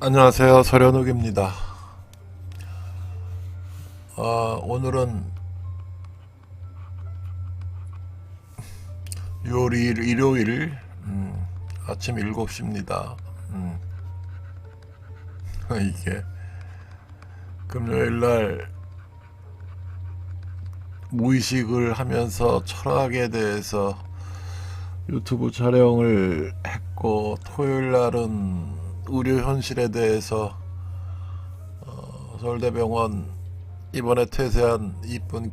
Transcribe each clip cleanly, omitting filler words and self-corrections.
안녕하세요. 서련욱입니다. 오늘은 6월 2일 일요일 아침 7시입니다. 이게 금요일날 무의식을 하면서 철학에 대해서 유튜브 촬영을 했고, 토요일날은 의료 현실에 대해서 서울대병원 이번에 퇴세한 이쁜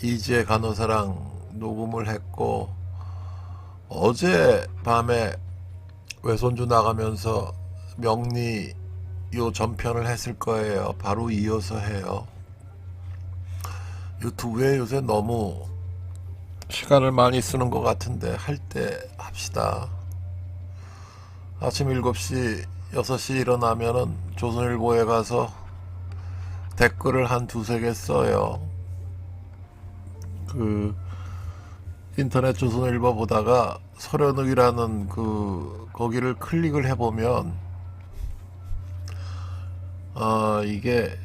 이지혜 간호사랑 녹음을 했고, 어제 밤에 외손주 나가면서 명리 요 전편을 했을 거예요. 바로 이어서 해요. 유튜브에 요새 너무 시간을 많이 쓰는 것 같은데 할 때 합시다. 아침 7시, 6시 일어나면은 조선일보에 가서 댓글을 한 두세 개 써요. 그 인터넷 조선일보 보다가 서련욱이라는 거기를 클릭을 해보면 이게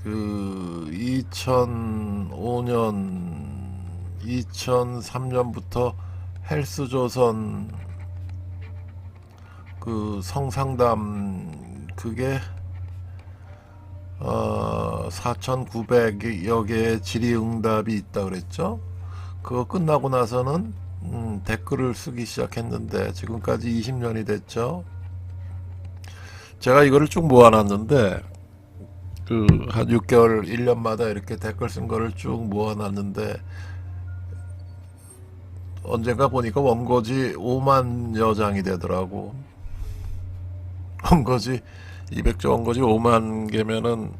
2005년 2003년부터 헬스조선 성상담 그게 4,900여 개의 질의응답이 있다 그랬죠. 그거 끝나고 나서는 댓글을 쓰기 시작했는데 지금까지 20년이 됐죠. 제가 이거를 쭉 모아놨는데 한 6개월 1년마다 이렇게 댓글 쓴 거를 쭉 모아놨는데 언젠가 보니까 원고지 5만여 장이 되더라고. 원고지 200자 원고지 5만 개면은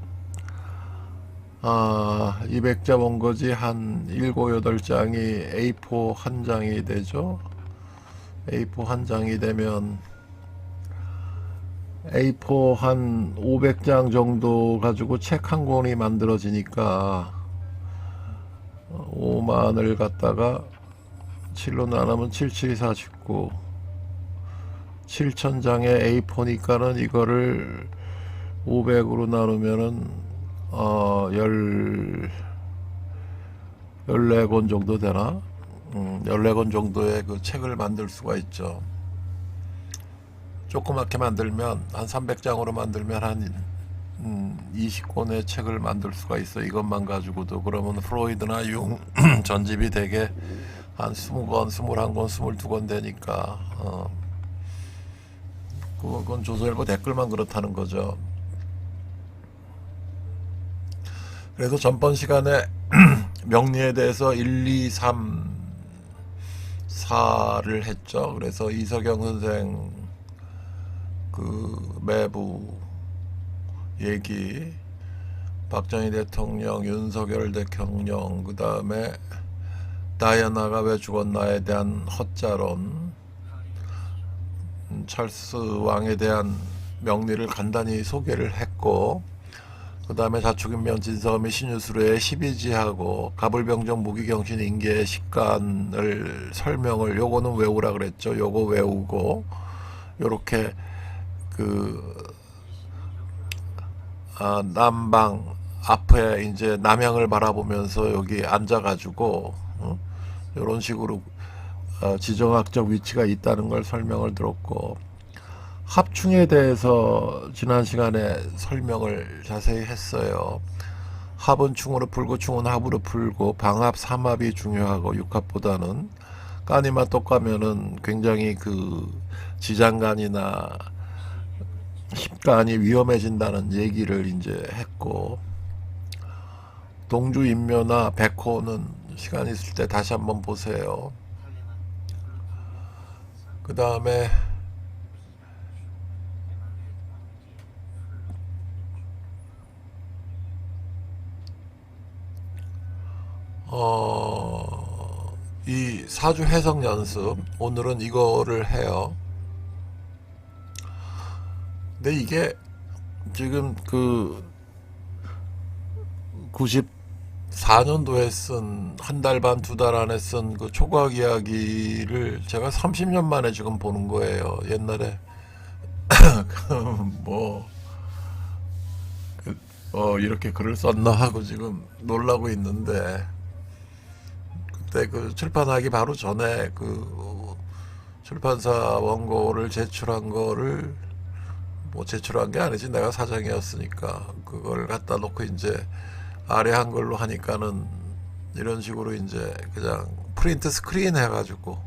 200자 원고지 한 7, 8장이 A4 한 장이 되죠. A4 한 장이 되면 A4 한 500장 정도 가지고 책 한 권이 만들어지니까 5만을 갖다가 7로 나누면 7749 7,000장의 A4니까는 이거를 500으로 나누면은 14권 정도 되나? 14권 정도의 그 책을 만들 수가 있죠. 조그맣게 만들면 한 300장으로 만들면 한 20권의 책을 만들 수가 있어. 이것만 가지고도. 그러면 프로이드나 융 전집이 되게 한 20권, 21권, 22권 되니까 그건 조선일보 댓글만 그렇다는 거죠. 그래서 전번 시간에 명리에 대해서 1, 2, 3, 4를 했죠. 그래서 이석영 선생 매부 얘기, 박정희 대통령, 윤석열 대통령, 그 다음에 다이아나가 왜 죽었나에 대한 헛자론, 찰스 왕에 대한 명리를 간단히 소개를 했고, 그 다음에 자축인명 진서음이 신유수로의 12지하고 가불병정 무기경신 인계의 식간을 설명을 요거는 외우라 그랬죠. 요거 외우고 요렇게 남방 앞에 이제 남양을 바라보면서 여기 앉아가지고 이런 식으로 지정학적 위치가 있다는 걸 설명을 들었고, 합충에 대해서 지난 시간에 설명을 자세히 했어요. 합은 충으로 풀고 충은 합으로 풀고 방합 삼합이 중요하고 육합보다는 간이만 똑가면은 굉장히 지장간이나 힘간이 위험해진다는 얘기를 이제 했고, 동주인묘나 백호는 시간 있을 때 다시 한번 보세요. 그 다음에 이 사주 해석 연습 오늘은 이거를 해요. 근데 이게 지금 94년도에 쓴 한 달 반, 두 달 안에 쓴 초과학 이야기를 제가 30년 만에 지금 보는 거예요. 옛날에 뭐 이렇게 글을 썼나 하고 지금 놀라고 있는데, 그때 그 출판하기 바로 전에 그 출판사 원고를 제출한 거를, 뭐 제출한 게 아니지, 내가 사장이었으니까 그걸 갖다 놓고 이제 아래 한글로 하니까는 이런 식으로 이제 그냥 프린트 스크린 해가지고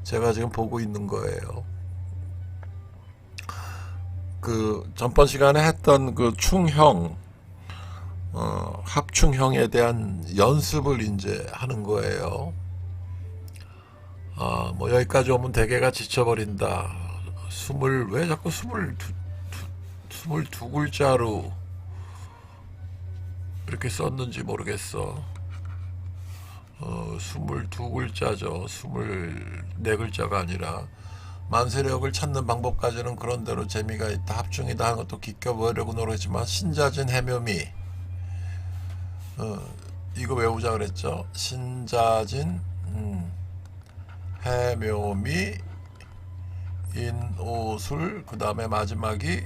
제가 지금 보고 있는 거예요. 그 전번 시간에 했던 그 충형, 합충형에 대한 연습을 이제 하는 거예요. 뭐 여기까지 오면 대개가 지쳐버린다. 왜 자꾸 22글자로 이렇게 썼는지 모르겠어. 22글자죠. 24글자가 아니라. 만세력을 찾는 방법까지는 그런대로 재미가 있다. 합중이다 하는 것도 기껴보려고 노력했지만, 신자진 해묘미, 이거 외우자 그랬죠. 신자진 해묘미 인오술, 그 다음에 마지막이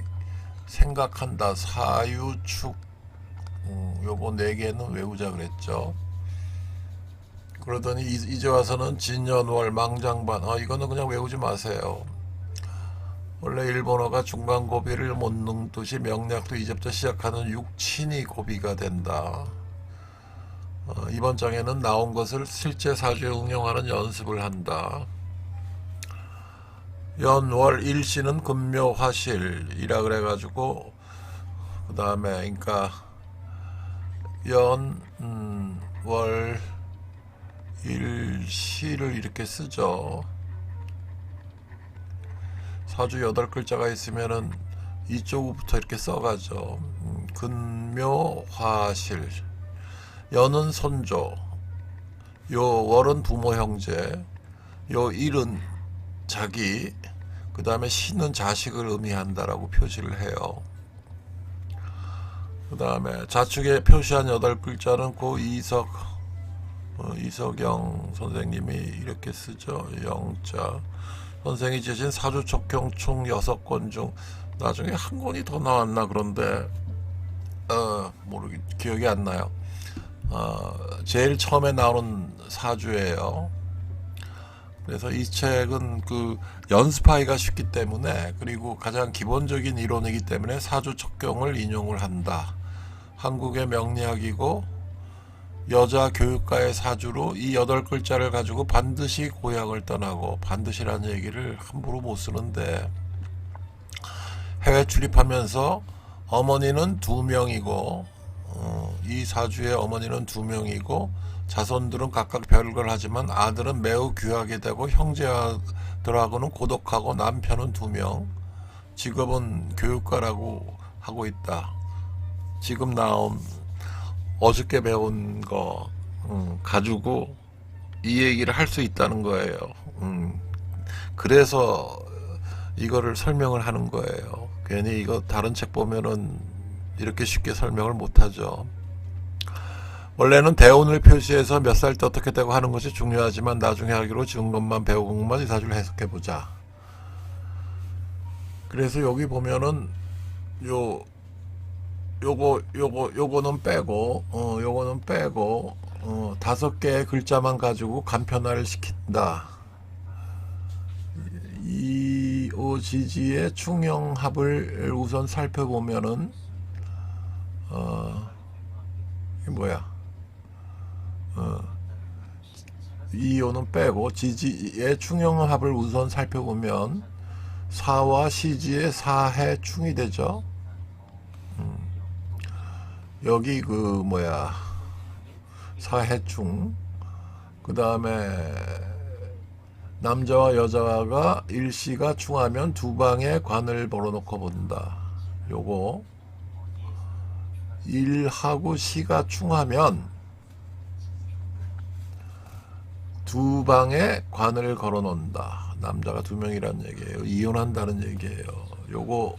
생각한다. 사유축, 요거 4개는 외우자 그랬죠. 그러더니 이제 와서는 진년월 망장반, 이거는 그냥 외우지 마세요. 원래 일본어가 중간고비를 못 넣듯이 명략도 이제부터 시작하는 육친이 고비가 된다. 이번 장에는 나온 것을 실제 사주에 응용하는 연습을 한다. 연월 일시는 금묘화실이라 그래가지고, 그 다음에 그러니까 연월 일시를 이렇게 쓰죠. 사주 8글자가 있으면은 이쪽부터 이렇게 써가죠. 근묘화실. 연은 손조, 요 월은 부모 형제, 요 일은 자기, 그 다음에 신은 자식을 의미한다라고 표시를 해요. 그 다음에 좌측에 표시한 8글자는 고 이석영 선생님이 이렇게 쓰죠. 영자. 선생이 제신 사주촉경 총 6권 중 나중에 한 권이 더 나왔나 그런데 기억이 안 나요. 제일 처음에 나오는 사주예요. 그래서 이 책은 그 연습하기가 쉽기 때문에, 그리고 가장 기본적인 이론이기 때문에 사주촉경을 인용을 한다. 한국의 명리학이고 여자 교육가의 사주로 이 8글자를 가지고 반드시 고향을 떠나고, 반드시라는 얘기를 함부로 못 쓰는데, 해외 출입하면서 어머니는 2명이고, 이 사주의 어머니는 2명이고 자손들은 각각 별걸 하지만 아들은 매우 귀하게 되고 형제들하고는 고독하고 남편은 2명, 직업은 교육가라고 하고 있다. 지금 나온 어저께 배운 거 가지고 이 얘기를 할 수 있다는 거예요. 그래서 이거를 설명을 하는 거예요. 괜히 이거 다른 책 보면은 이렇게 쉽게 설명을 못하죠. 원래는 대운을 표시해서 몇 살 때 어떻게 되고 하는 것이 중요하지만, 나중에 하기로 지은 것만 배운 것만 이 사주를 해석해보자. 그래서 여기 보면은 요거는 빼고, 요거는 빼고, 5개의 글자만 가지고 간편화를 시킨다. 이오지지의 충형합을 우선 살펴보면은, 이게 뭐야? 이오는 빼고 지지의 충형합을 우선 살펴보면 사와 시지의 사해충이 되죠. 여기 그 뭐야, 사해충. 그 다음에 남자와 여자가 일시가 충하면 두 방에 관을 벌어놓고 본다. 요거 일하고 시가 충하면 두 방에 관을 걸어 놓는다. 남자가 2명이란 얘기예요. 이혼한다는 얘기예요. 요거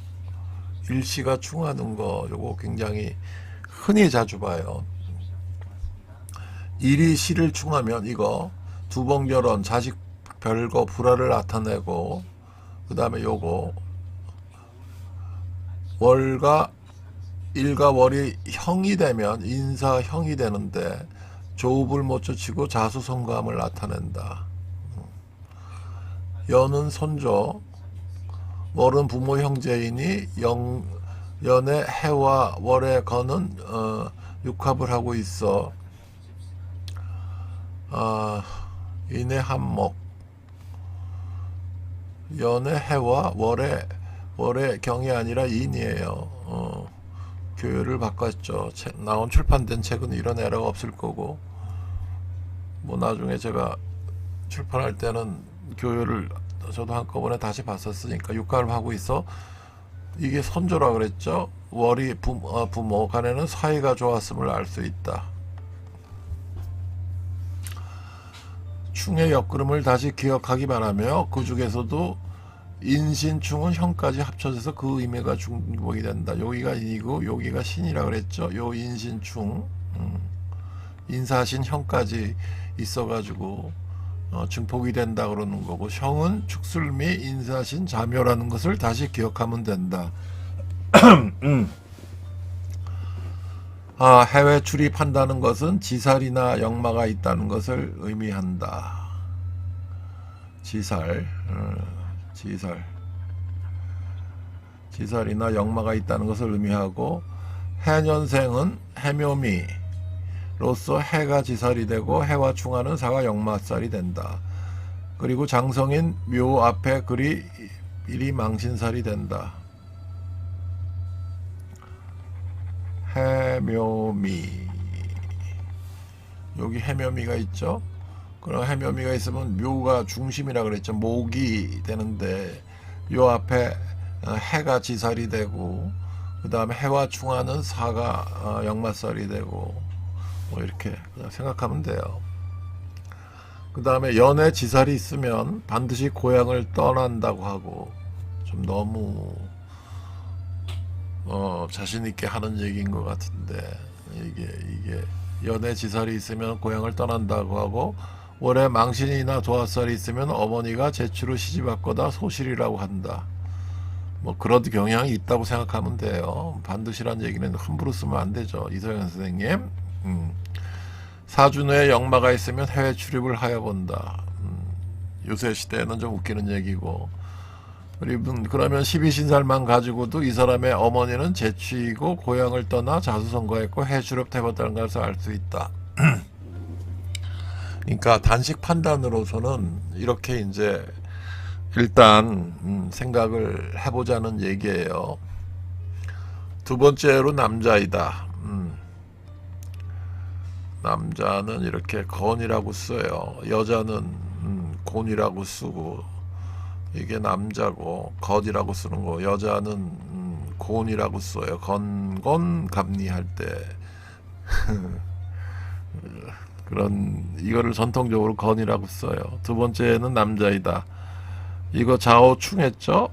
일시가 충하는 거, 요거 굉장히 흔히 자주 봐요. 일이 시를 충하면 이거 두번 결혼, 자식 별거, 불화를 나타내고, 그 다음에 요거 월과 일과 월이 형이 되면 인사형이 되는데 조업을 못 쫓치고 자수성가함을 나타낸다. 연은 손조, 월은 부모 형제이니 연의 해와 월의 건은 육합을 하고 있어. 인의 한목, 연의 해와 월의 경이 아니라 인이에요. 교열을 바꿨죠. 나온 출판된 책은 이런 에러가 없을 거고, 뭐 나중에 제가 출판할 때는 교열을 저도 한꺼번에 다시 봤었으니까 육합을 하고 있어. 이게 선조라 그랬죠. 월이 부모 간에는 사이가 좋았음을 알 수 있다. 충의 역그름을 다시 기억하기 바라며 그 중에서도 인신충은 형까지 합쳐져서 그 의미가 중복이 된다. 여기가 인이고 여기가 신이라 그랬죠. 요 인신충, 인사신 형까지 있어가지고 증폭이 된다 그러는 거고, 형은 축술미 인사신 자묘라는 것을 다시 기억하면 된다. 해외 출입한다는 것은 지살이나 역마가 있다는 것을 의미한다. 지살이나 역마가 있다는 것을 의미하고, 해년생은 해묘미로서 해가 지살이 되고 해와 충하는 사가 역마살이 된다. 그리고 장성인 묘 앞에 글이 일이 망신살이 된다. 해묘미, 여기 해묘미가 있죠. 그럼 해묘미가 있으면 묘가 중심이라 그랬죠. 목이 되는데 요 앞에 해가 지살이 되고, 그 다음에 해와 충하는 사가 역마살이 되고, 뭐 이렇게 그냥 생각하면 돼요. 그 다음에 연에 지살이 있으면 반드시 고향을 떠난다고 하고, 좀 너무 자신 있게 하는 얘기인 것 같은데, 이게 연에 지살이 있으면 고향을 떠난다고 하고, 월에 망신이나 도화살이 있으면 어머니가 제추로 시집왔거나 소실이라고 한다. 뭐 그런 경향이 있다고 생각하면 돼요. 반드시란 얘기는 함부로 쓰면 안 되죠. 이서영 선생님. 사준에 역마가 있으면 해외 출입을 하여 본다. 요새 시대에는 좀 웃기는 얘기고, 그러면 12신살만 가지고도 이 사람의 어머니는 재취이고 고향을 떠나 자수성가했고 해출입 해봤다는 것을 알 수 있다. 그러니까 단식 판단으로서는 이렇게 이제 일단 생각을 해보자는 얘기예요. 두 번째로 남자이다. 남자는 이렇게 건이라고 써요. 여자는 곤이라고 쓰고, 이게 남자고 건이라고 쓰는 거, 여자는 곤이라고 써요. 건곤 감리할 때. 이거를 전통적으로 건이라고 써요. 두 번째는 남자이다. 이거 좌오충했죠.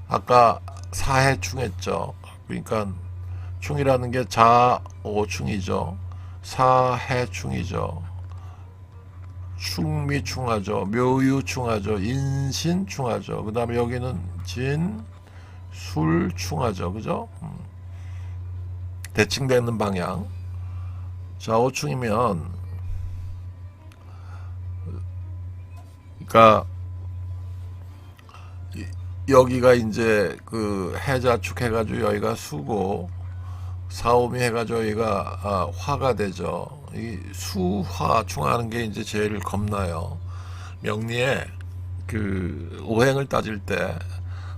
아까 사해충했죠. 그러니까 충이라는 게 좌오충이죠. 사해충이죠. 충미충하죠. 묘유충하죠. 인신충하죠. 그 다음에 여기는 진술충하죠. 그죠? 대칭되는 방향. 좌우충이면, 그러니까 여기가 이제 그 해자축 해가지고 여기가 수고, 사오미 해가지고 여기가 화가 되죠. 이 수화 충하는 게 이제 제일 겁나요. 명리에 그 오행을 따질 때,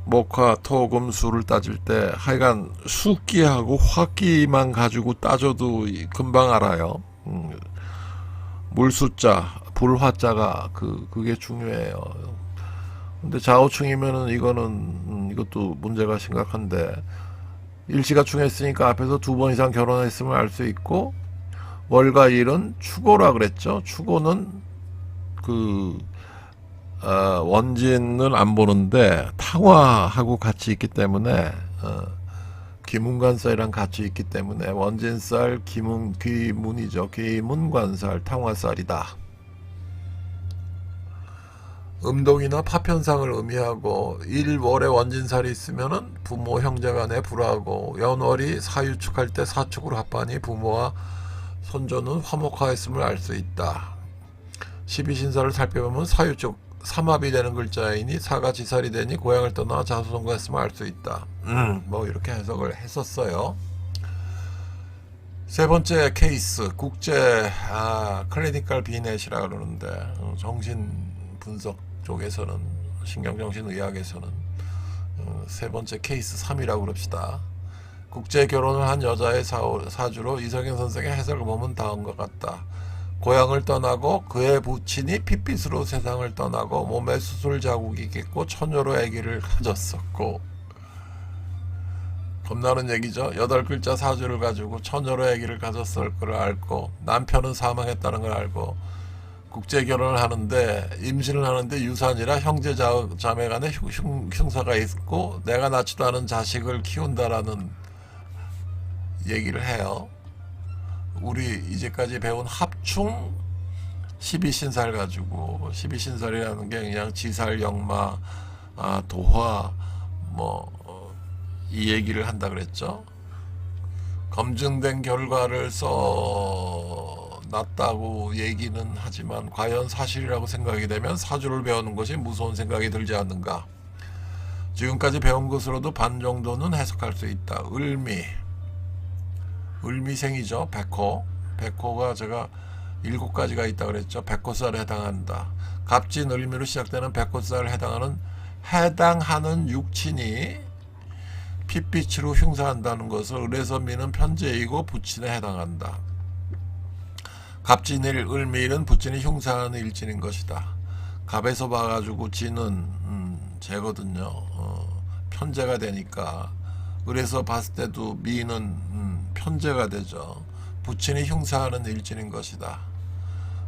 목화 토금 수를 따질 때 하여간 수기하고 화기만 가지고 따져도 금방 알아요. 물수자 불화자가 그게 중요해요. 근데 좌우충이면은 이것도 문제가 심각한데, 일시가 충했으니까 앞에서 2번 이상 결혼했음을 알 수 있고, 월과 일은 축오라 그랬죠. 축오는 원진은 안 보는데 탕화하고 같이 있기 때문에, 기문관살이랑 같이 있기 때문에 원진살 귀문이죠. 귀문관살 탕화살이다. 음동이나 파편상을 의미하고 일월에 원진살이 있으면은 부모 형제간에 불하고 연월이 사유축할 때 사축으로 합하니 부모와 손조는 화목하였음을 알 수 있다. 12신사를 살펴보면 사유축 삼합이 되는 글자이니 사가 지살이 되니 고향을 떠나 자수성가했음을 알 수 있다. 뭐 이렇게 해석을 했었어요. 세 번째 케이스 국제 클리니컬 비넷이라 그러는데 정신 분석 쪽에서는 신경정신의학에서는 세 번째 케이스 3이라고 그럽시다. 국제 결혼을 한 여자의 사주로 이성현 선생의 해석을 보면 다음과 같다. 고향을 떠나고 그의 부친이 핏빛으로 세상을 떠나고 몸에 수술 자국이 있겠고 처녀로 아기를 가졌었고, 겁나는 얘기죠. 8글자 사주를 가지고 처녀로 아기를 가졌을 걸 알고 남편은 사망했다는 걸 알고 국제 결혼을 하는데 임신을 하는데 유산이라 형제 자매 간에 흉사가 있고 내가 낳지도 않은 자식을 키운다라는 얘기를 해요. 우리 이제까지 배운 합충 12신살 가지고 12신살이라는 게 그냥 지살, 역마, 도화 뭐 이 얘기를 한다 그랬죠. 검증된 결과를 써놨다고 얘기는 하지만 과연 사실이라고 생각이 되면 사주를 배우는 것이 무서운 생각이 들지 않는가. 지금까지 배운 것으로도 반 정도는 해석할 수 있다. 을미생이죠. 백호가 제가 7가지가 있다 그랬죠. 백호살에 해당한다. 갑진 을미로 시작되는 백호살에 해당하는 육친이 핏빛으로 흉사한다는 것을 을에서 미는 편제이고 부친에 해당한다. 갑진일 을미일은 부친이 흉사하는 일진인 것이다. 갑에서 봐가지고 진은 재거든요. 편제가 되니까 을에서 봤을 때도 미는 편제가 되죠. 부친이 흉사하는 일진인 것이다.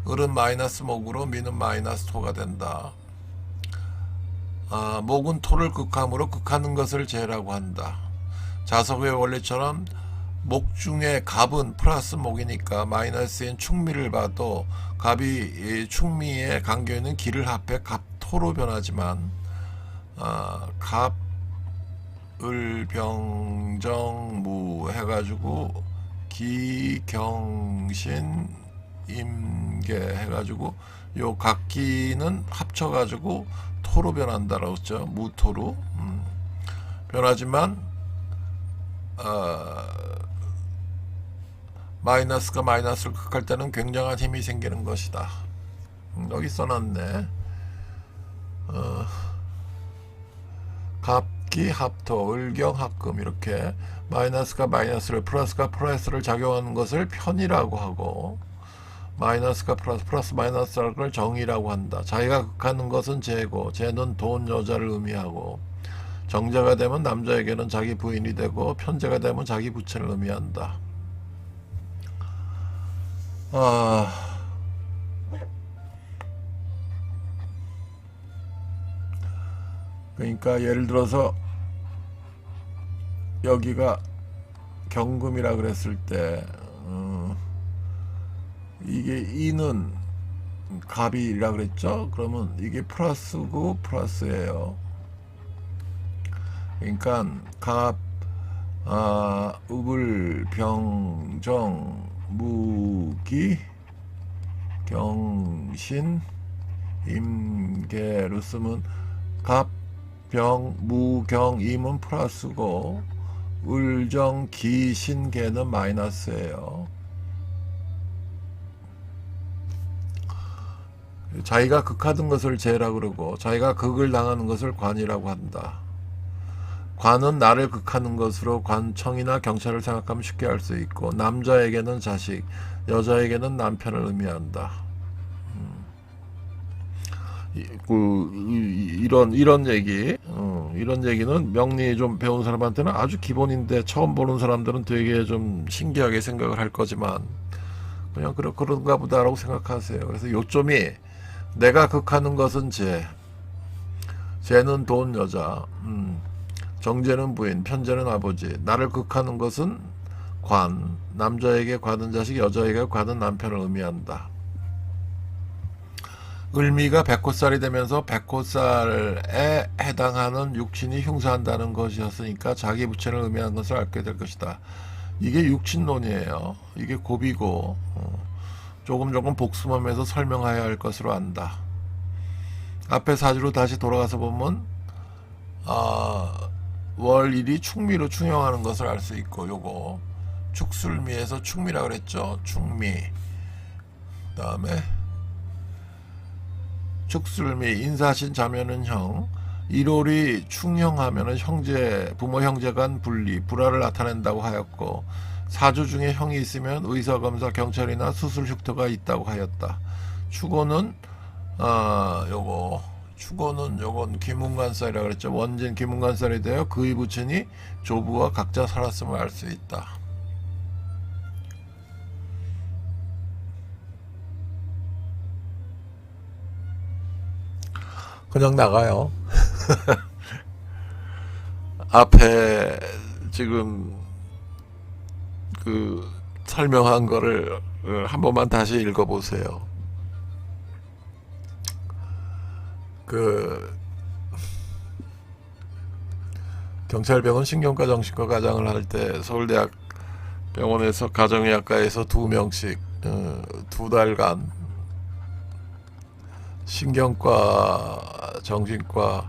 을은 마이너스 목으로 미는 마이너스 토가 된다. 목은 토를 극함으로 극하는 것을 재라고 한다. 자석의 원리처럼 목 중에 갑은 플러스 목이니까 마이너스인 충미를 봐도 갑이 충미에 감겨있는 기를 합해 갑토로 변하지만 갑을병정무 해가지고 기경신 임계 해가지고 요 각기는 합쳐가지고 토로 변한다라고 했죠. 무토로 변하지만 마이너스가 마이너스를 극할 때는 굉장한 힘이 생기는 것이다. 여기 써놨네. 갑기 합토 을경 합금 이렇게 마이너스가 마이너스를 플러스가 플러스를 작용하는 것을 편이라고 하고 마이너스가 플러스 마이너스라는 걸 정이라고 한다. 자기가 극하는 것은 재고 재는 돈 여자를 의미하고 정제가 되면 남자에게는 자기 부인이 되고 편제가 되면 자기 부친을 의미한다. 그러니까 예를 들어서 여기가 경금이라 그랬을 때 이게 이는 갑이라 그랬죠. 그러면 이게 플러스고 플러스예요. 그러니까 갑, 읍을 병정 무기 경신 임계로 쓰면 갑, 병, 무, 경, 임은 플러스고 을정, 기, 신, 계는 마이너스예요. 자기가 극하던 것을 재라고 그러고 자기가 극을 당하는 것을 관이라고 한다. 관은 나를 극하는 것으로 관청이나 경찰을 생각하면 쉽게 알 수 있고 남자에게는 자식, 여자에게는 남편을 의미한다. 이런 얘기, 이런 얘기는 명리 좀 배운 사람한테는 아주 기본인데 처음 보는 사람들은 되게 좀 신기하게 생각을 할 거지만 그냥 그런가 보다라고 생각하세요. 그래서 요점이 내가 극하는 것은 재는 돈 여자, 정제는 부인, 편제는 아버지, 나를 극하는 것은 관, 남자에게 관은 자식, 여자에게 관은 남편을 의미한다. 을미가 백호살이 되면서 백호살에 해당하는 육친이 흉사한다는 것이었으니까 자기 부친을 의미하는 것을 알게 될 것이다. 이게 육친론이에요. 이게 고비고 조금 복습하면서 설명해야 할 것으로 안다. 앞에 사주로 다시 돌아가서 보면 월일이 축미로 충형하는 것을 알 수 있고, 요거 축술미에서 축미라 그랬죠. 축미. 그다음에 축술미 인사신 자면은 형, 1월이 충형하면은 형제 부모 형제 간 분리 불화를 나타낸다고 하였고, 사주 중에 형이 있으면 의사 검사 경찰이나 수술 흉터가 있다고 하였다. 축오는 요건 김문관살이라 그랬죠. 원진 김문관살이 되어 그의 부친이 조부와 각자 살았음을 알 수 있다. 그냥 나가요. 앞에 지금 그 설명한 거를 한 번만 다시 읽어보세요. 그 경찰병원 신경과 정신과 과장을 할 때 서울대학 병원에서 가정의학과에서 2명씩 2달간 신경과 정신과를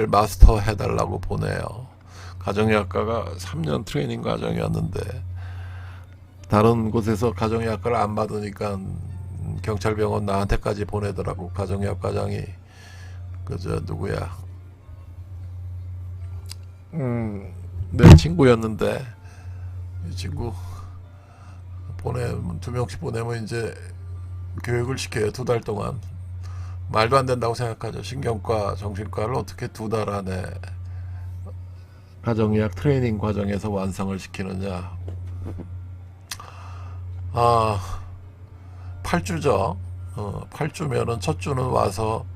마스터 해달라고 보내요. 가정의학과가 3년 트레이닝 과정이었는데 다른 곳에서 가정의학과를 안 받으니까 경찰병원 나한테까지 보내더라고. 가정의학 과장이 그저 누구야? 내 친구였는데 이 친구 보내면 2명씩 보내면 이제 교육을 시켜요. 2달 동안. 말도 안 된다고 생각하죠. 신경과 정신과를 어떻게 2달 안에 가정의학 트레이닝 과정에서 완성을 시키느냐. 8주죠. 8주면은 첫 주는 와서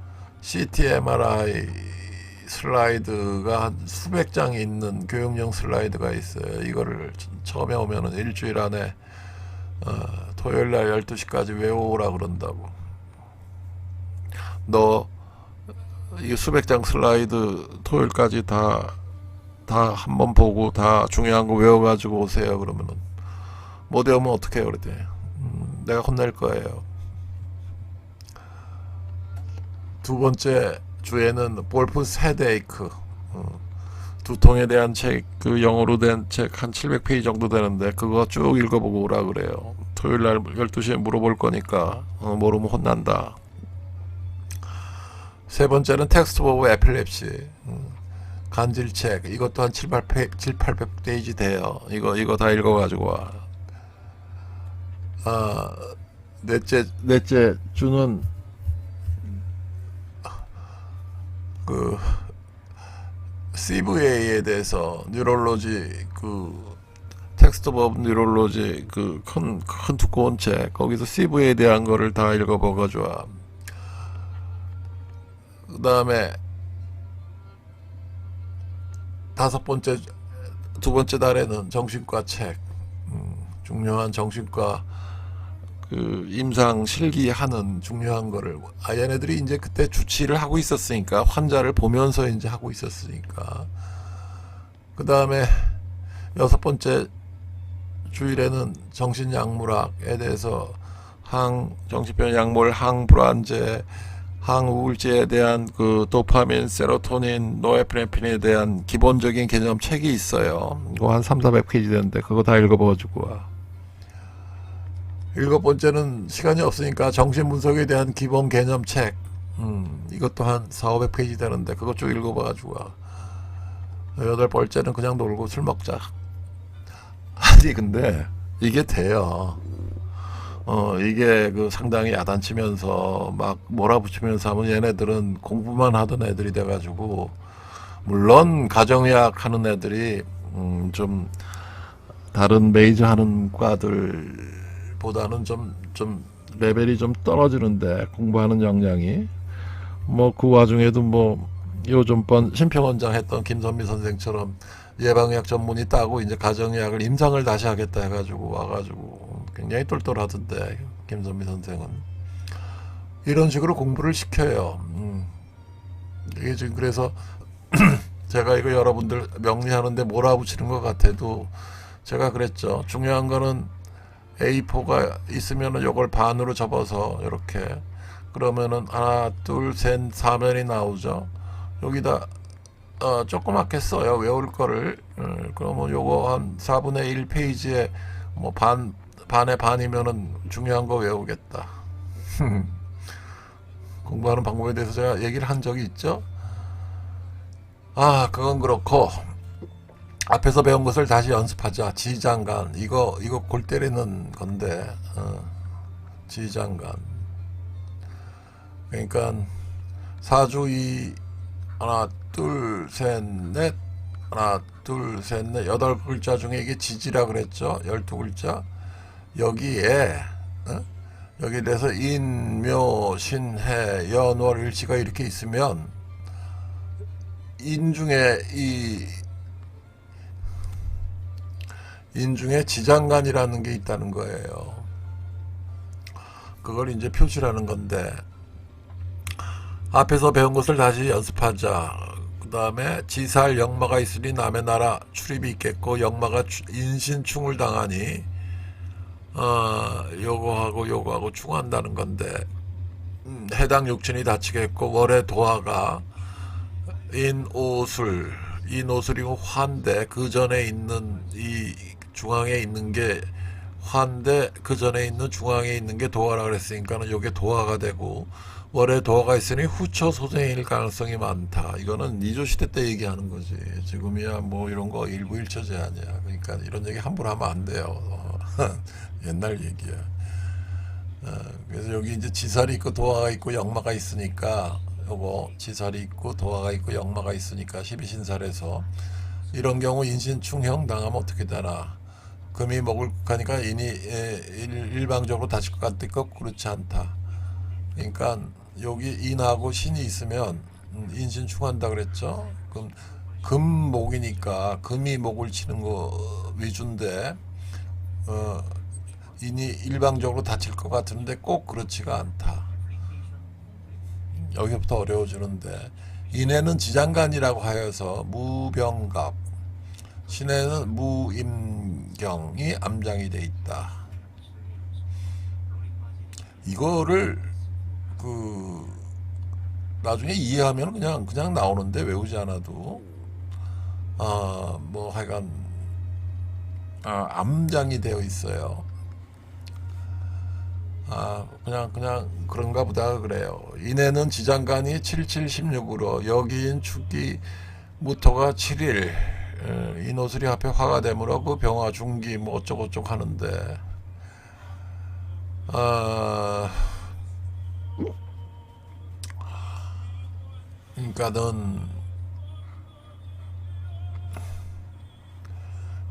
CT, MRI 슬라이드가 한 수백 장이 있는 교육용 슬라이드가 있어요. 이거를 처음에 오면은 일주일 안에 토요일날 12시까지 외워오라 그런다고. 너 이 수백 장 슬라이드 토요일까지 다 한번 보고 다 중요한 거 외워가지고 오세요. 그러면은 못 외우면 어떻게 해요? 그랬더니 내가 혼낼 거예요. 두 번째 주에는 볼프 세데이크 두통에 대한 책, 그 영어로 된 책 한 700페이지 정도 되는데 그거 쭉 읽어보고 오라 그래요. 토요일날 12시에 물어볼 거니까 모르면 혼난다. 세 번째는 텍스트 오브 에필랩시 간질책, 이것도 한 7, 800페이지 돼요. 이거 다 읽어가지고 와. 넷째 주는 그 CVA에 대해서 뉴럴로지, 그 텍스트 오브 뉴럴로지, 그 큰 두꺼운 책, 거기서 CVA에 대한 거를 다 읽어보가지고. 그 다음에 두 번째 달에는 정신과 책, 중요한 정신과 그 임상 실기하는 중요한 거를, 얘네들이 이제 그때 주치를 하고 있었으니까, 환자를 보면서 이제 하고 있었으니까. 그 다음에 6번째 주일에는 정신약물학에 대해서 정신병 약물, 항불안제, 항우울제에 대한 그 도파민, 세로토닌, 노에프네핀에 대한 기본적인 개념 책이 있어요. 이거 한 3, 400페이지 되는데 그거 다 읽어봐가지고 와. 7번째는 시간이 없으니까 정신분석에 대한 기본 개념 책, 이것도 한 4, 500페이지 되는데 그것 쭉 읽어봐가지고 와. 8번째는 그냥 놀고 술 먹자. 아니 근데 이게 돼요. 이게 그 상당히 야단치면서 막 몰아붙이면서 하면 얘네들은 공부만 하던 애들이 돼가지고, 물론 가정의학 하는 애들이 좀 다른 메이저 하는 과들보다는 좀 레벨이 좀 떨어지는데, 공부하는 역량이 뭐 그 와중에도 뭐 요즘번 심평원장 했던 김선미 선생처럼 예방의학 전문의 따고 이제 가정의학을 임상을 다시 하겠다 해가지고 와가지고 굉장히 똘똘하던데, 김선미 선생은. 이런 식으로 공부를 시켜요. 이게 지금 그래서 제가 이거 여러분들 명리하는데 몰아붙이는 것 같아도 제가 그랬죠. 중요한 거는 A4가 있으면은 요걸 반으로 접어서 이렇게 그러면은 하나 둘셋 4면이 나오죠. 여기다 조그맣게 써요. 외울 거를. 그러면 요거 한 4분의 1 페이지에 뭐 반에 반이면은 중요한 거 외우겠다. 공부하는 방법에 대해서 제가 얘기를 한 적이 있죠. 그건 그렇고 앞에서 배운 것을 다시 연습하자. 지장간 이거 골 때리는 건데 지장간 그러니까 사주이 하나 둘 셋 넷 하나 둘 셋 넷 8글자 중에 이게 지지라 그랬죠. 12글자 여기에 여기에 대해서 인묘 신해 연월 일치가 이렇게 있으면 인중에 지장간이라는 게 있다는 거예요. 그걸 이제 표시라는 건데 앞에서 배운 것을 다시 연습하자. 그 다음에 지살 역마가 있으니 남의 나라 출입이 있겠고 역마가 인신충을 당하니 요거하고 충한다는 건데 해당 육친이 다치겠고 월의 도화가 인오술이고 화인데 그 전에 있는 이 중앙에 있는 게 화인데 그 전에 있는 중앙에 있는 게 도화라 그랬으니까는 요게 도화가 되고 월에 도화가 있으니 후처 소생일 가능성이 많다. 이거는 이조 시대 때 얘기하는 거지. 지금이야 뭐 이런 거 일부일처 제한이야. 그러니까 이런 얘기 함부로 하면 안 돼요. 옛날 얘기야. 그래서 여기 이제 지살이 있고 도화가 있고 역마가 있으니까 요거 지살이 있고 도화가 있고 역마가 있으니까 12신살에서 이런 경우 인신충형 당하면 어떻게 되나. 금이 목을 가니까 인이 일방적으로 다칠 것 같고 그렇지 않다. 그러니까 여기 인하고 신이 있으면 인신충한다 그랬죠. 그럼 금목이니까 금이 목을 치는 거 위주인데 인이 일방적으로 다칠 것 같은데 꼭 그렇지가 않다. 여기부터 어려워지는데 인해는 지장간이라고 하여서 무병갑 신해는 무임경이 암장이 돼 있다. 이거를 나중에 이해하면 그냥 나오는데 외우지 않아도 뭐 하여간 암장이 되어 있어요. 그냥 그런가 보다 그래요. 인해는 지장간이 7716으로 여기인 축기 무토가 7일 인오술이 합해 화가 되므로 그 병화 중기 뭐 어쩌고저쩌고 하는데 그러니까는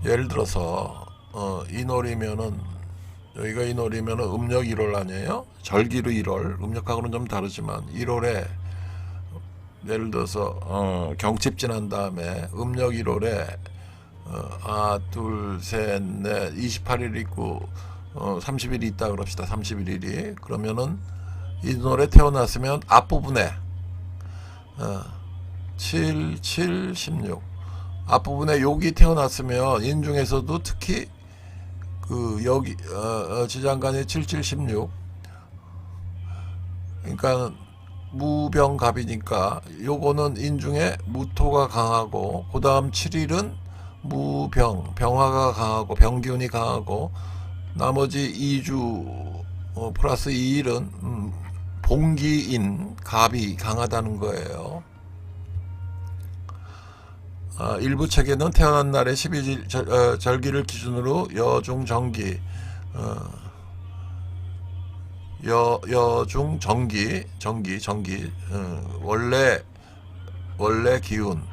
예를 들어서 인월이면은 여기가 인월이면은 음력 1월 아니에요? 절기로 1월 음력하고는 좀 다르지만 1월에 예를 들어서 경칩 지난 다음에 음력 1월에 둘, 셋, 넷 28일 있고 30일이 있다 그럽시다. 31일이 그러면은 인월에 태어났으면 앞부분에 7, 7, 16 앞부분에 여기 태어났으면 인중에서도 특히 여기 지장간이 7, 7, 16 그러니까 무병갑이니까 요거는 인중에 무토가 강하고 그 다음 7일은 병화가 강하고 병기운이 강하고 나머지 2주 플러스 2일은 봉기인 갑이 강하다는 거예요. 일부 책에는 태어난 날의 12일 절기를 기준으로 여중 정기 여중 정기 원래 기운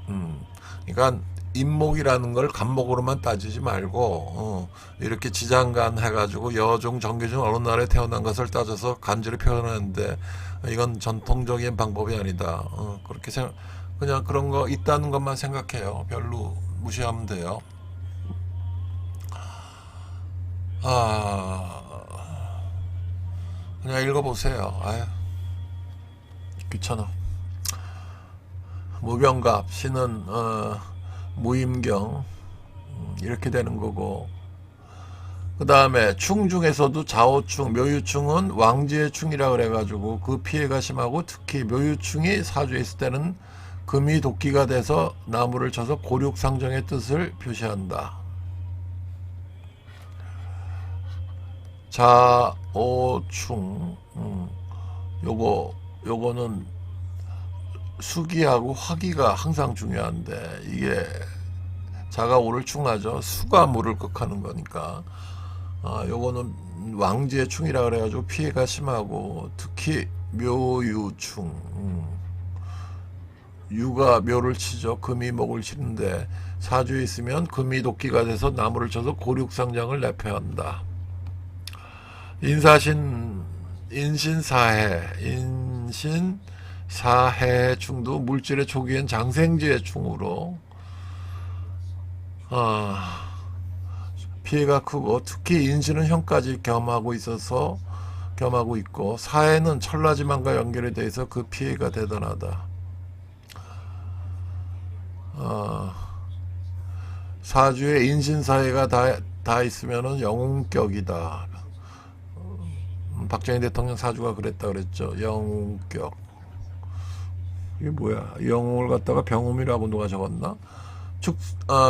그러니까 임목이라는 걸 간목으로만 따지지 말고 이렇게 지장간 해가지고 여중 정기 중 어느 날에 태어난 것을 따져서 간주를 표현하는데 이건 전통적인 방법이 아니다. 그렇게 그냥 그런 거 있다는 것만 생각해요. 별로 무시하면 돼요. 그냥 읽어보세요. 귀찮아. 무병갑 신은 무임경 이렇게 되는 거고, 그 다음에 충 중에서도 자오충, 묘유충은 왕지의 충이라 그래가지고 그 피해가 심하고, 특히 묘유충이 사주에 있을 때는 금이 도끼가 돼서 나무를 쳐서 고륙상정의 뜻을 표시한다. 자오충, 요거는 수기하고 화기가 항상 중요한데, 이게 자가 오를 충하죠. 수가 무를 극하는 거니까. 요거는 왕지의 충이라 그래가지고 피해가 심하고, 특히 묘유충, 유가 묘를 치죠. 금이 목을 치는데 사주에 있으면 금이 도끼가 돼서 나무를 쳐서 고륙상장을 내표한다. 인사신, 인신사해 충도 물질의 초기엔 장생지의 충으로 피해가 크고, 특히 인신은 형까지 겸하고 있고, 사해는 천라지만과 연결이 돼 있어 그 피해가 대단하다. 사주에 인신사해가 다 있으면은 영웅격이다. 박정희 대통령 사주가 그랬다 그랬죠. 영웅격. 이게 뭐야? 영웅을 갖다가 병음이라고 누가 적었나?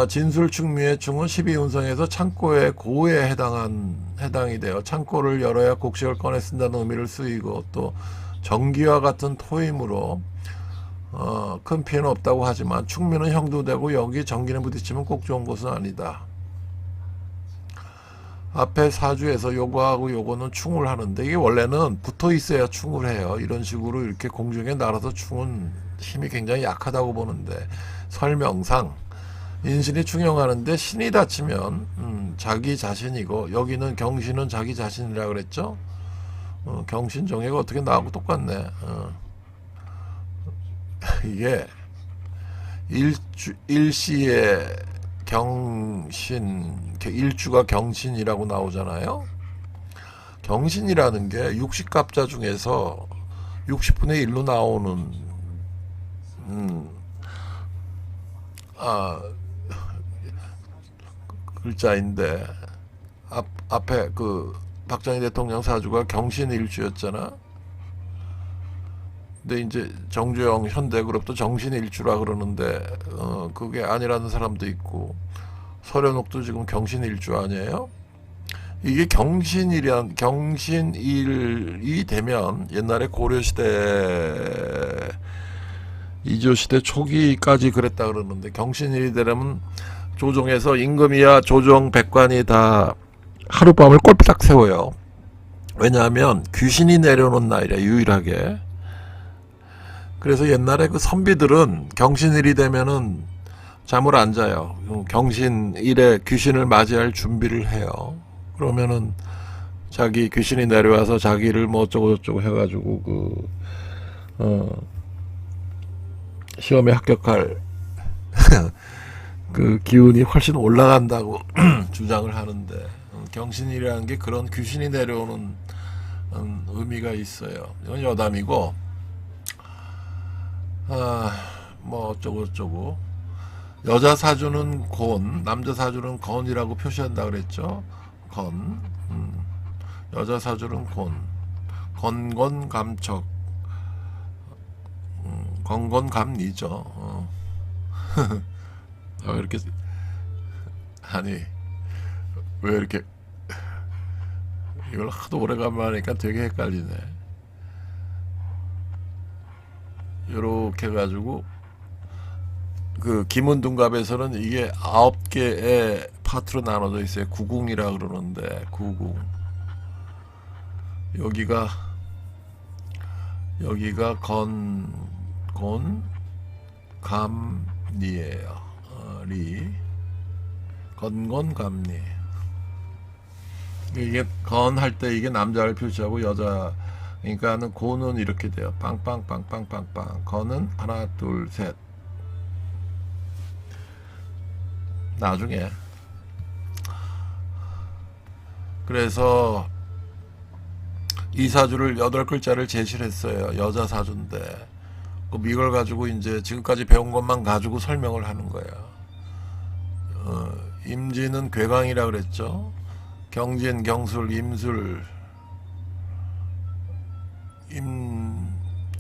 진술충미의 충은 12운성에서 창고의 고에 해당이 돼요. 창고를 열어야 곡식을 꺼내 쓴다는 의미를 쓰이고, 또 전기와 같은 토임으로 큰 피해는 없다고 하지만 충미는 형도 되고, 여기 전기는 부딪히면 꼭 좋은 것은 아니다. 앞에 사주에서 요거하고 요거는 충을 하는데, 이게 원래는 붙어 있어야 충을 해요. 이런 식으로 이렇게 공중에 날아서 충은 힘이 굉장히 약하다고 보는데, 설명상 인신이 충용하는데 신이 닫히면 자기 자신이고, 여기는 경신은 자기 자신이라 그랬죠. 경신 정예가 어떻게 나하고 똑같네. 이게 일시의 경신, 일주가 경신이라고 나오잖아요. 경신이라는 게 60갑자 중에서 60분의 1로 나오는 글자인데, 앞에 그 박정희 대통령 사주가 경신일주였잖아. 근데 이제 정주영 현대그룹도 정신일주라 그러는데, 그게 아니라는 사람도 있고, 서련옥도 지금 경신일주 아니에요? 이게 경신일이 되면, 옛날에 고려시대, 이조시대 초기까지 그랬다 그러는데, 경신일이 되려면 조정에서 임금이야 조정 백관이 다 하룻밤을 꼴딱 세워요. 왜냐하면 귀신이 내려오는 날이라, 유일하게. 그래서 옛날에 그 선비들은 경신일이 되면은 잠을 안 자요. 경신일에 귀신을 맞이할 준비를 해요. 그러면은 자기 귀신이 내려와서 자기를 뭐 어쩌고 해가지고 시험에 합격할 그 기운이 훨씬 올라간다고 주장을 하는데, 경신일이라는 게 그런 귀신이 내려오는 의미가 있어요. 이건 여담이고, 뭐 어쩌고 여자 사주는 곤, 남자 사주는 건이라고 표시한다 그랬죠. 건. 여자 사주는 곤, 건건감척, 건건감리죠. 이렇게, 아니 왜 이렇게, 이걸 하도 오래간만에 하니까 되게 헷갈리네. 요렇게 해가지고, 그 김은둔갑에서는 이게 9개의 파트로 나눠져 있어요. 구궁이라 그러는데, 구궁. 여기가 감리예요. 건건감리. 이게 건 할 때 이게 남자를 표시하고, 여자, 그러니까는 고는 이렇게 돼요. 빵빵빵빵빵빵. 건은 하나 둘 셋. 나중에, 그래서 이 사주를 8글자를 제시를 했어요. 여자 사주인데 그럼 이걸 가지고 이제 지금까지 배운 것만 가지고 설명을 하는 거야. 임진은 괴강이라 그랬죠. 경진, 경술, 임술,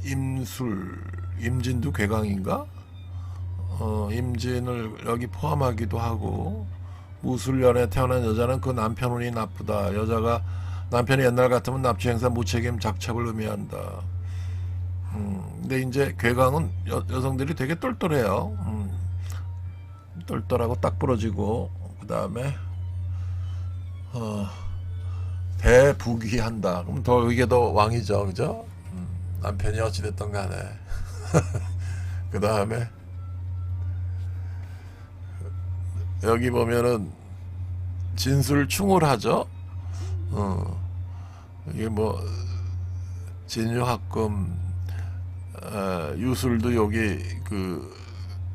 임술, 임진도 괴강인가? 임진을 여기 포함하기도 하고, 무술년에 태어난 여자는 그 남편 운이 나쁘다. 여자가 남편이 옛날 같으면 납치행사 무책임 작첩을 의미한다. 근데 이제 괴강은 여성들이 되게 똘똘해요. 똘똘하고 딱 부러지고, 그 다음에 대부귀한다. 그럼 더 이게 더 왕이죠, 그죠? 남편이 어찌됐던 간에. 그 다음에 여기 보면은 진술충을 하죠. 이게 뭐 진유합금, 유술도 여기 그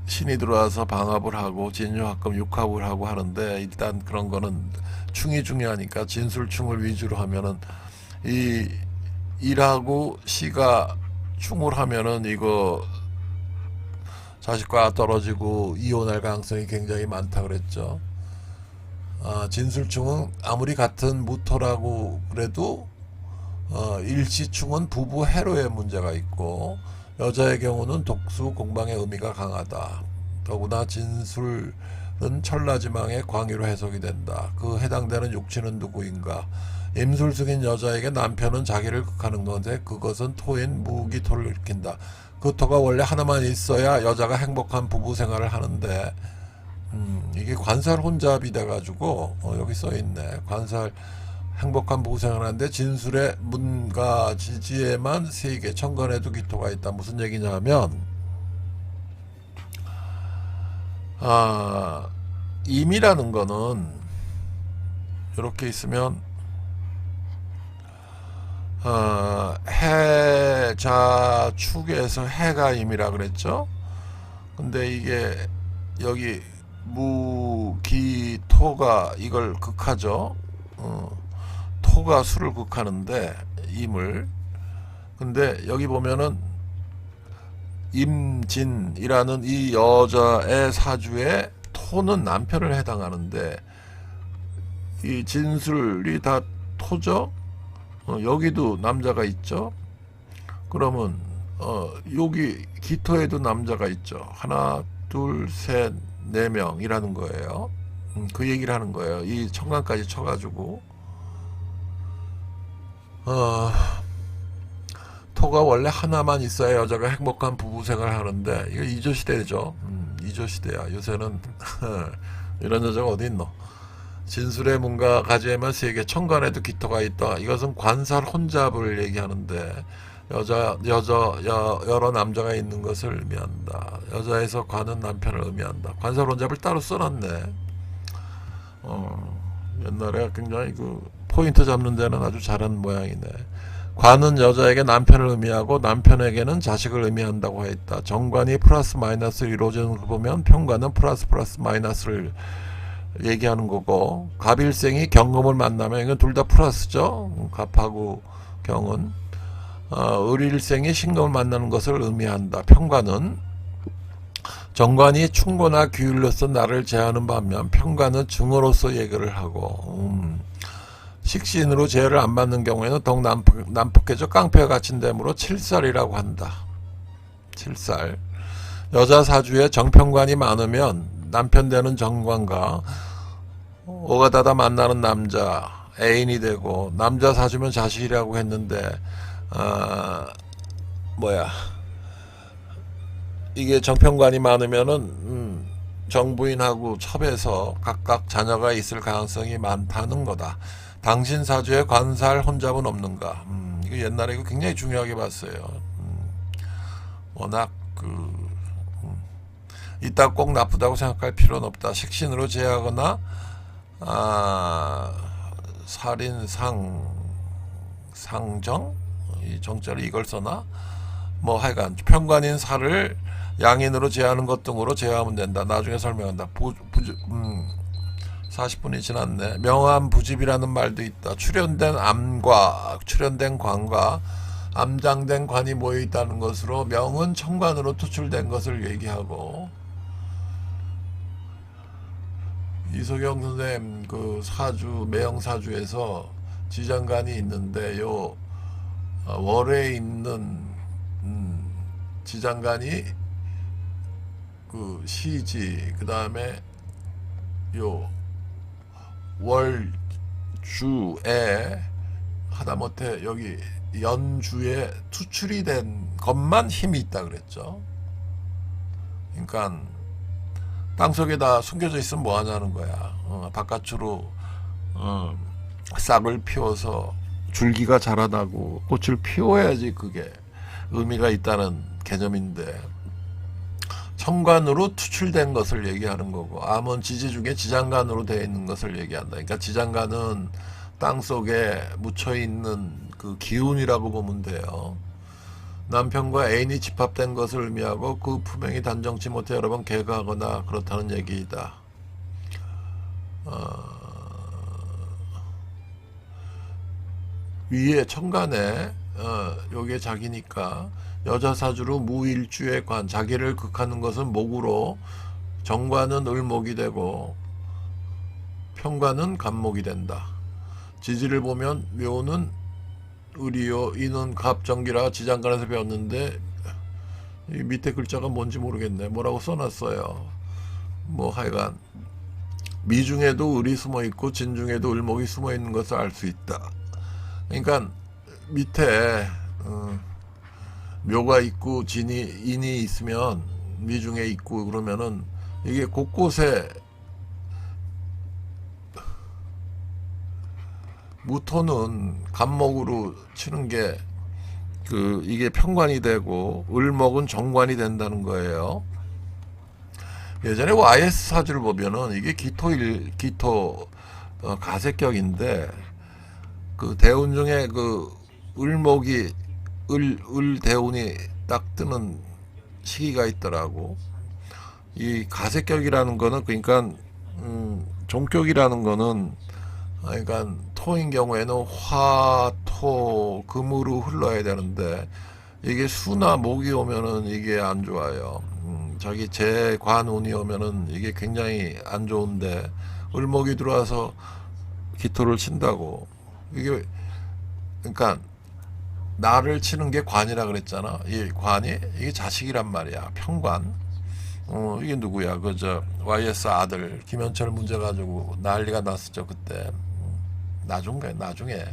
신이 들어와서 방합을 하고 진유합금 육합을 하고 하는데, 일단 그런 거는 충이 중요하니까 진술충을 위주로 하면은 이 일하고 시가 충을 하면은 이거 자식과 떨어지고 이혼할 가능성이 굉장히 많다 그랬죠. 진술충은 아무리 같은 무토라고 그래도 일시충은 부부 해로의 문제가 있고, 여자의 경우는 독수 공방의 의미가 강하다. 더구나 진술은 천라지망의 광유로 해석이 된다. 그 해당되는 육친은 누구인가? 임술숙인 여자에게 남편은 자기를 극하는 건데 그것은 토인 무기토를 일으킨다. 그 토가 원래 하나만 있어야 여자가 행복한 부부 생활을 하는데, 이게 관살 혼잡이 돼가지고 여기 써있네. 관살 행복한 부부 생활하는데 진술의 문과 지지에만 3개, 천간에도 기토가 있다. 무슨 얘기냐면, 임이라는 거는 이렇게 있으면 해자 축에서 해가 임이라 그랬죠. 근데 이게 여기 무기토가 이걸 극하죠. 토가 수를 극하는데 임을. 근데 여기 보면은 임진이라는 이 여자의 사주에 토는 남편을 해당하는데, 이 진술이 다 토죠. 여기도 남자가 있죠. 그러면 여기 기토에도 남자가 있죠. 하나, 둘, 셋, 4명이라는 거예요. 그 얘기를 하는 거예요. 이 천간까지 쳐가지고 토가 원래 하나만 있어야 여자가 행복한 부부 생활을 하는데, 이거 이조시대죠. 이조시대야. 요새는 이런 여자가 어디 있노? 진술의 문과 가지에만 3개, 천간에도 기토가 있다. 이것은 관살 혼잡을 얘기하는데, 여러 남자가 있는 것을 의미한다. 여자에서 관은 남편을 의미한다. 관살 혼잡을 따로 써놨네. 옛날에 굉장히 그 포인트 잡는 데는 아주 잘한 모양이네. 관은 여자에게 남편을 의미하고 남편에게는 자식을 의미한다고 했다. 정관이 플러스 마이너스를 이루어지는 거 보면 편관은 플러스 마이너스를 얘기하는 거고, 갑일생이 경금을 만나면 이건 둘 다 플러스죠. 갑하고 경은. 을일생이 신금을 만나는 것을 의미한다. 편관은 정관이 충고나 규율로서 나를 제하는 반면 편관은 증오로서 얘기를 하고, 식신으로 제어를 안 받는 경우에는 더욱 난폭해져 깡패가 갇힌 데므로 칠살이라고 한다. 칠살. 여자 사주에 정편관이 많으면 남편 되는 정관과 오가다다 만나는 남자 애인이 되고, 남자 사주면 자식이라고 했는데 이게 정편관이 많으면은 정부인하고 첩에서 각각 자녀가 있을 가능성이 많다는 거다. 당신 사주에 관살 혼잡은 없는가? 이거 옛날에 이거 굉장히 중요하게 봤어요. 워낙 이따 꼭 나쁘다고 생각할 필요는 없다. 식신으로 제하거나 살인 상정 이 정자로 이걸 써나 뭐 하여간 편관인 살을 양인으로 제하는 것 등으로 제하면 된다. 나중에 설명한다. 40분이 지났네. 명암 부집이라는 말도 있다. 출현된 암과 출현된 관과 암장된 관이 모여 있다는 것으로 명은 천관으로 투출된 것을 얘기하고, 이소경 선생님 그 사주 매형사주에서 지장간이 있는데 요 월에 있는 지장간이 그 시지, 그 다음에 요 월주에 하다못해 여기 연주에 투출이 된 것만 힘이 있다 그랬죠. 그러니까 땅속에다 숨겨져 있으면 뭐 하냐는 거야. 바깥으로 싹을 피워서 줄기가 자라나고 꽃을 피워야지 그게 의미가 있다는 개념인데, 천간으로 투출된 것을 얘기하는 거고, 암은 지지 중에 지장간으로 되어 있는 것을 얘기한다. 그러니까 지장간은 땅속에 묻혀 있는 그 기운이라고 보면 돼요. 남편과 애인이 집합된 것을 의미하고 그 품행이 단정치 못해 여러 번 개가하거나 그렇다는 얘기이다. 위에 천간에 요게 자기니까 여자 사주로 무일주의 관, 자기를 극하는 것은 목으로, 정관은 을목이 되고 편관은 간목이 된다. 지지를 보면 묘는 을이요 이는 갑정기라 지장간에서 배웠는데 이 밑에 글자가 뭔지 모르겠네. 뭐라고 써놨어요. 뭐 하여간 미중에도 을이 숨어있고 진중에도 을목이 숨어있는 것을 알 수 있다. 그러니까 밑에 묘가 있고 인이 있으면 미중에 있고 그러면은 이게 곳곳에 무토는 간목으로 치는 게 이게 편관이 되고 을목은 정관이 된다는 거예요. 예전에 YS 사주를 보면은 이게 기토 가색격인데 그 대운 중에 그 을목이 을 대운이 딱 뜨는 시기가 있더라고. 이 가색격이라는 거는 그러니까 종격이라는 거는 그러니까 토인 경우에는 화, 토, 금으로 흘러야 되는데 이게 수나 목이 오면은 이게 안 좋아요. 자기 재관운이 오면은 이게 굉장히 안 좋은데 을목이 들어와서 기토를 친다고. 이게 그러니까 나를 치는 게 관이라 그랬잖아. 이 관이 이게 자식이란 말이야. 편관. 이게 누구야? 그저 YS 아들 김현철 문제 가지고 난리가 났었죠 그때. 나중에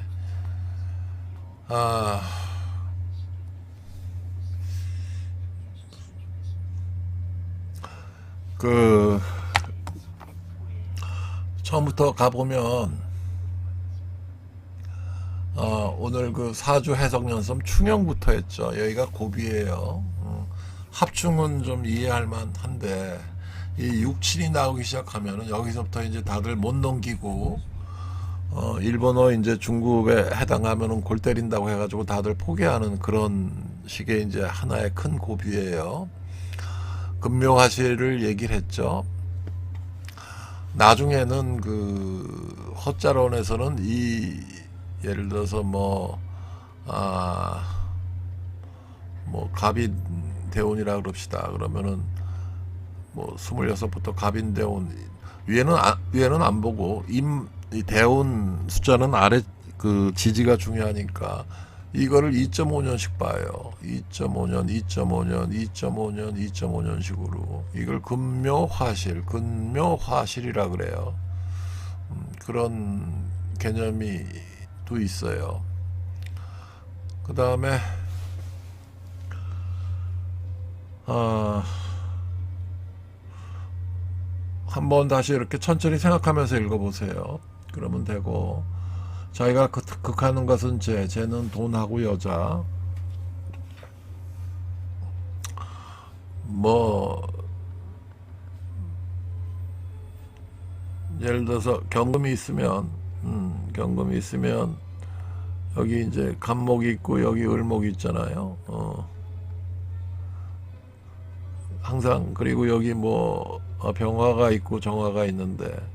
그 처음부터 가보면 오늘 그 사주 해석 연습 충형부터 했죠. 여기가 고비예요. 합충은 좀 이해할 만한데 이 6, 7이 나오기 시작하면은 여기서부터 이제 다들 못 넘기고 일본어 이제 중국에 해당하면은 골 때린다고 해가지고 다들 포기하는 그런 식의 이제 하나의 큰 고비예요. 금묘화실을 얘기를 했죠. 나중에는 그 허자론에서는 이 예를 들어서 뭐 갑인 대운이라 그럽시다. 그러면은 뭐 26부터 갑인 대운 위에는 안 보고 이 대운 숫자는 아래 그 지지가 중요하니까 이거를 2.5년씩 봐요. 2.5년, 2.5년, 2.5년, 2.5년 식으로 이걸 근묘화실이라 그래요. 그런 개념이 또 있어요. 그 다음에 한번 다시 이렇게 천천히 생각하면서 읽어보세요. 그러면 되고, 자기가 극하는 것은 쟤는 돈하고 여자, 뭐 예를 들어서 경금이 있으면 여기 이제 간목이 있고 여기 을목이 있잖아요. 항상. 그리고 여기 뭐 병화가 있고 정화가 있는데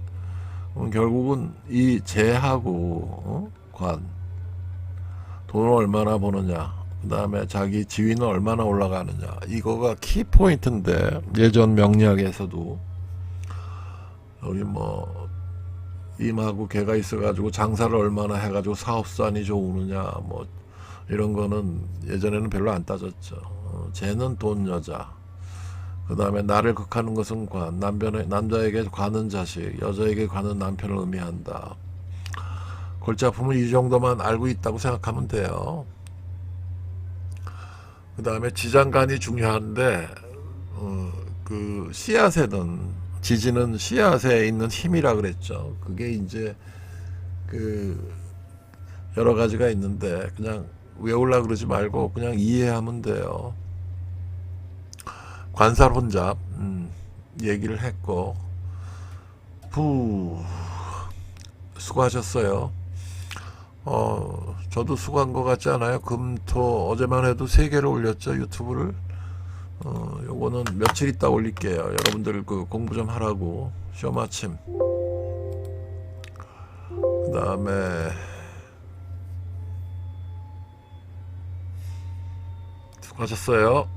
결국은 이 재하고 관 돈을 얼마나 버느냐, 그 다음에 자기 지위는 얼마나 올라가느냐, 이거가 키포인트인데, 예전 명리학에서도 여기 뭐 임하고 개가 있어가지고 장사를 얼마나 해가지고 사업산이 좋으느냐, 뭐 이런 거는 예전에는 별로 안 따졌죠. 쟤는 돈 여자, 그 다음에 나를 극하는 것은 관, 남자에게 관은 자식, 여자에게 관은 남편을 의미한다. 골치 아프면 이 정도만 알고 있다고 생각하면 돼요. 그 다음에 지장간이 중요한데, 그 씨앗에는, 지지는 씨앗에 있는 힘이라 그랬죠. 그게 이제 그 여러 가지가 있는데 그냥 외우려 그러지 말고 그냥 이해하면 돼요. 관살 혼잡 얘기를 했고, 수고하셨어요. 저도 수고한 것 같지 않아요? 금토 어제만 해도 3개를 올렸죠, 유튜브를. 요거는 며칠 있다 올릴게요. 여러분들 그 공부 좀 하라고, 시험 아침. 그 다음에 수고하셨어요.